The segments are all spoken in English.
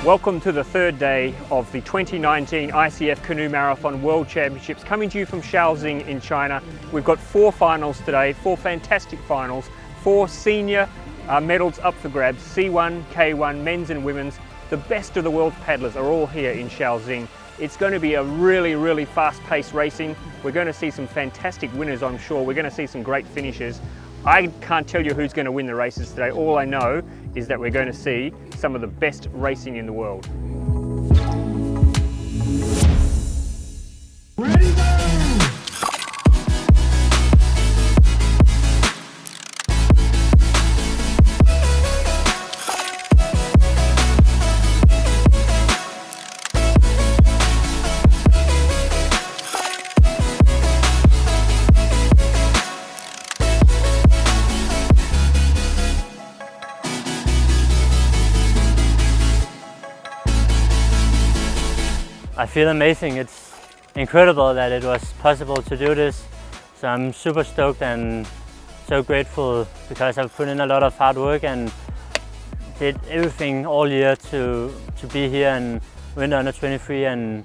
Welcome to the third day of the 2019 ICF Canoe Marathon World Championships, coming to you from Shaoxing in China. We've got 4 finals today, 4 fantastic finals, 4 senior medals up for grabs, C1, K1, men's and women's. The best of the world's paddlers are all here in Shaoxing. It's going to be a really fast-paced racing. We're going to see some fantastic winners, I'm sure. We're going to see some great finishes. I can't tell you who's going to win the races today. All I know is that we're going to see some of the best racing in the world. Ready, go! I feel amazing. It's incredible that it was possible to do this. So I'm super stoked and so grateful because I've put in a lot of hard work and did everything all year to be here and win under 23 and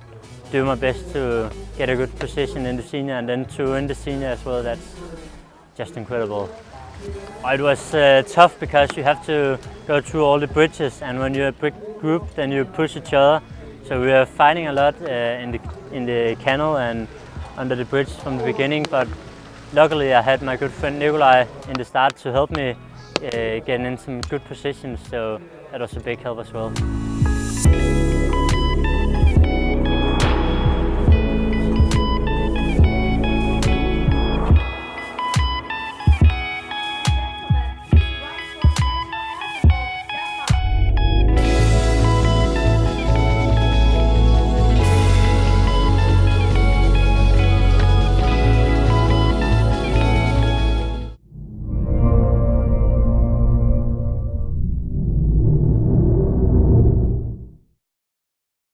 do my best to get a good position in the senior and then to win the senior as well. That's just incredible. It was tough because you have to go through all the bridges, and when you're a big group then you push each other. So we were fighting a lot in the Canoe and under the bridge from the beginning, but luckily I had my good friend Nikolai in the start to help me get in some good positions, so that was a big help as well.